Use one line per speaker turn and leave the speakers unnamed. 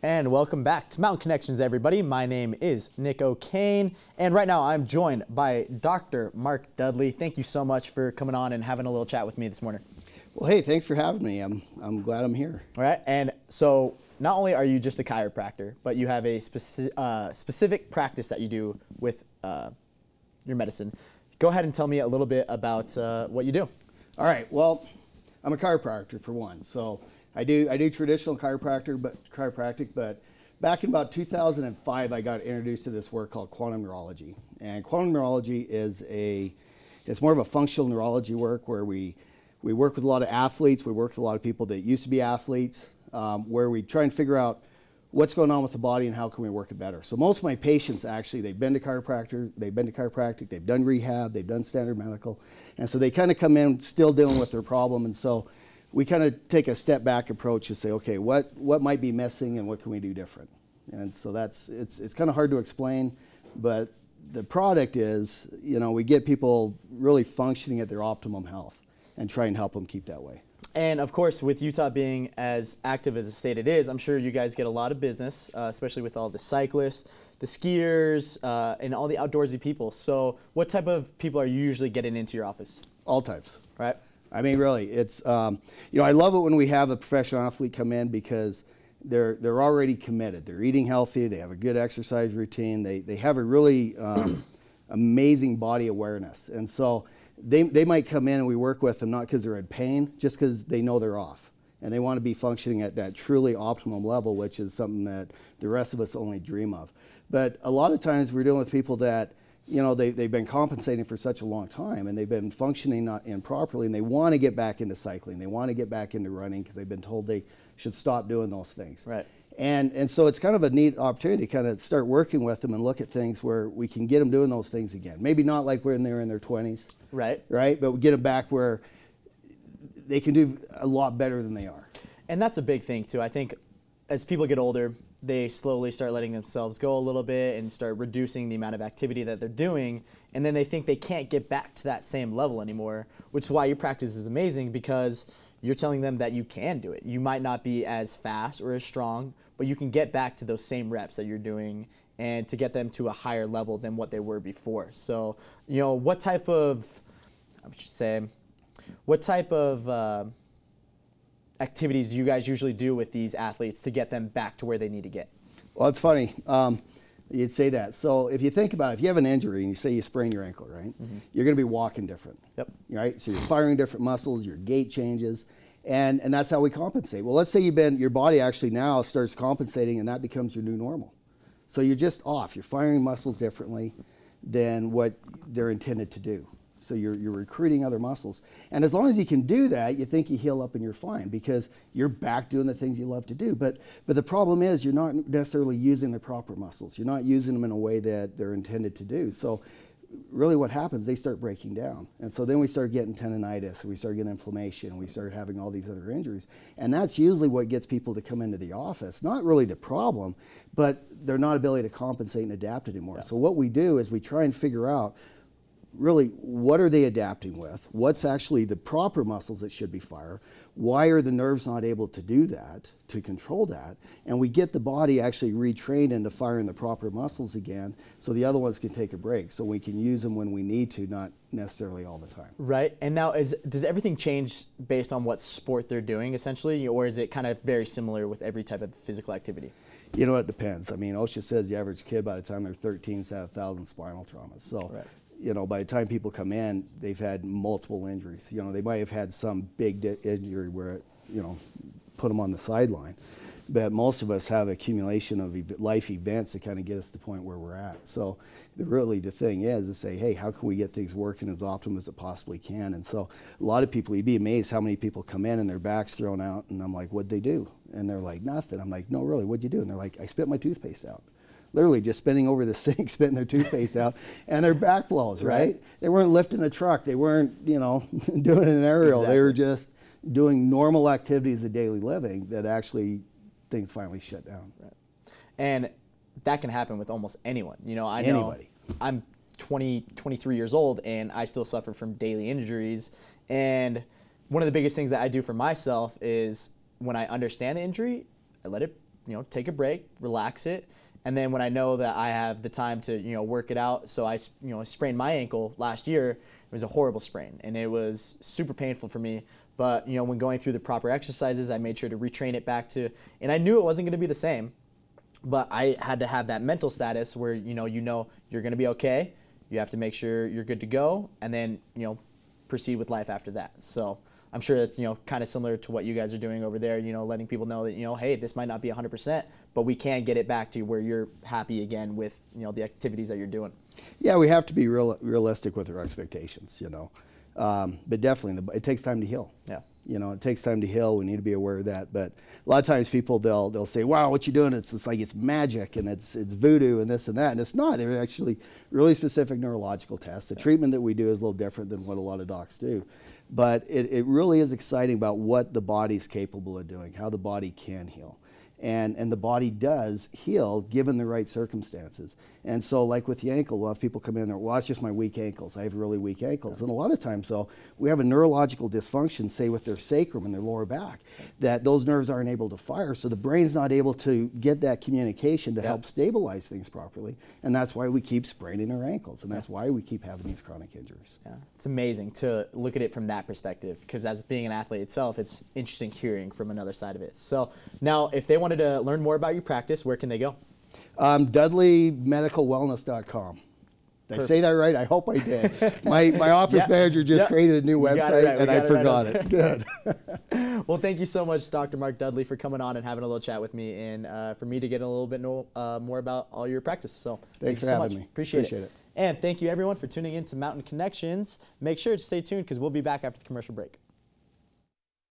And welcome back to Mountain Connections, everybody. My name is Nick O'Kane, and right now I'm joined by Dr. Mark Dudley. Thank you so much for coming on and having a little chat with me this morning.
Well, hey, thanks for having me. I'm glad I'm here.
All right, and so not only are you just a chiropractor, but you have a specific practice that you do with your medicine. Go ahead and tell me a little bit about what you do.
All right, well, I'm a chiropractor for one, so I do traditional chiropractic, but back in about 2005, I got introduced to this work called quantum neurology. And quantum neurology it's more of a functional neurology work where we work with a lot of athletes, we work with a lot of people that used to be athletes, where we try and figure out what's going on with the body and how can we work it better. So most of my patients actually, they've been to chiropractic, they've done rehab, they've done standard medical, and so they kind of come in still dealing with their problem, and so we kind of take a step back approach and say, okay, what might be missing and what can we do different? And so it's kind of hard to explain, but the product is, we get people really functioning at their optimum health and try and help them keep that way.
And of course, with Utah being as active as a state it is, I'm sure you guys get a lot of business, especially with all the cyclists, the skiers, and all the outdoorsy people. So what type of people are you usually getting into your office?
All types.
Right.
I mean, really, it's, I love it when we have a professional athlete come in because they're already committed. They're eating healthy, they have a good exercise routine, they have a really amazing body awareness. And so they might come in and we work with them not because they're in pain, just because they know they're off. And they want to be functioning at that truly optimum level, which is something that the rest of us only dream of. But a lot of times we're dealing with people that they've been compensating for such a long time and they've been functioning not improperly, and they want to get back into cycling. They want to get back into running because they've been told they should stop doing those things.
Right.
And so it's kind of a neat opportunity to kind of start working with them and look at things where we can get them doing those things again. Maybe not like when they're in their 20s.
Right.
Right. But we get them back where they can do a lot better than they are.
And that's a big thing too. I think as people get older, they slowly start letting themselves go a little bit and start reducing the amount of activity that they're doing, and then they think they can't get back to that same level anymore, which is why your practice is amazing, because you're telling them that you can do it. You might not be as fast or as strong, but you can get back to those same reps that you're doing and to get them to a higher level than what they were before. So, what type of activities do you guys usually do with these athletes to get them back to where they need to get?
Well, it's funny. You'd say that. So if you think about it, if you have an injury and you say you sprain your ankle, right, you're going to be walking different.
Yep.
Right? So you're firing different muscles, your gait changes, and that's how we compensate. Well, let's say your body actually now starts compensating and that becomes your new normal. So you're just off. You're firing muscles differently than what they're intended to do. So you're recruiting other muscles. And as long as you can do that, you think you heal up and you're fine because you're back doing the things you love to do. But the problem is you're not necessarily using the proper muscles. You're not using them in a way that they're intended to do. So really what happens, they start breaking down. And so then we start getting tendonitis, and we start getting inflammation, and we start having all these other injuries. And that's usually what gets people to come into the office. Not really the problem, but their not ability to compensate and adapt anymore. Yeah. So what we do is we try and figure out really, what are they adapting with? What's actually the proper muscles that should be fired? Why are the nerves not able to do that, to control that? And we get the body actually retrained into firing the proper muscles again so the other ones can take a break. So we can use them when we need to, not necessarily all the time.
Right. And now, does everything change based on what sport they're doing, essentially? Or is it kind of very similar with every type of physical activity?
It depends. I mean, OSHA says the average kid by the time they're 13 has had 1,000 spinal traumas. So. Right. By the time people come in, they've had multiple injuries. They might have had some big injury where it, put them on the sideline. But most of us have accumulation of life events that kind of get us to the point where we're at. So really the thing is to say, hey, how can we get things working as optimum as it possibly can? And so a lot of people, you'd be amazed how many people come in and their back's thrown out, and I'm like, what'd they do? And they're like, nothing. I'm like, no, really, what'd you do? And they're like, I spit my toothpaste out. Literally just spinning over the sink, spitting their toothpaste out, and their back blows, right? They weren't lifting a truck. They weren't, doing an aerial. Exactly. They were just doing normal activities of daily living that actually things finally shut down.
Right. And that can happen with almost anyone.
Anybody.
I'm 23 years old, and I still suffer from daily injuries. And one of the biggest things that I do for myself is when I understand the injury, I let it take a break, relax it. And then when I know that I have the time to, work it out, so I sprained my ankle last year. It was a horrible sprain, and it was super painful for me. But, when going through the proper exercises, I made sure to retrain it back to, and I knew it wasn't going to be the same, but I had to have that mental status where, you're going to be okay. You have to make sure you're good to go, and then, proceed with life after that. So I'm sure that's, kind of similar to what you guys are doing over there, letting people know that, hey, this might not be 100%, but we can get it back to where you're happy again with, the activities that you're doing.
Yeah, we have to be realistic with our expectations, but definitely it takes time to heal.
Yeah.
It takes time to heal. We need to be aware of that. But a lot of times people, they'll say, wow, what you doing? It's like it's magic and it's voodoo and this and that. And it's not. They're actually really specific neurological tests. The treatment that we do is a little different than what a lot of docs do. But it really is exciting about what the body's capable of doing, how the body can heal. And the body does heal given the right circumstances. And so like with the ankle, we'll have people come in there, well, it's just my weak ankles. I have really weak ankles. And a lot of times, though, we have a neurological dysfunction, say with their sacrum and their lower back, that those nerves aren't able to fire. So the brain's not able to get that communication to help stabilize things properly. And that's why we keep spraining our ankles. And that's why we keep having these chronic injuries.
Yeah. It's amazing to look at it from that perspective, because as being an athlete itself, it's interesting hearing from another side of it. So now, if they wanted to learn more about your practice, where can they go?
dudleymedicalwellness.com. Did I say that right? I hope I did. My office manager just created a new website, right. And I forgot it. Good.
Well, thank you so much, Dr. Mark Dudley, for coming on and having a little chat with me, and for me to get a little bit more about all your practice. So
thanks for having me.
Appreciate it. And thank you, everyone, for tuning in to Mountain Connections. Make sure to stay tuned, because we'll be back after the commercial break.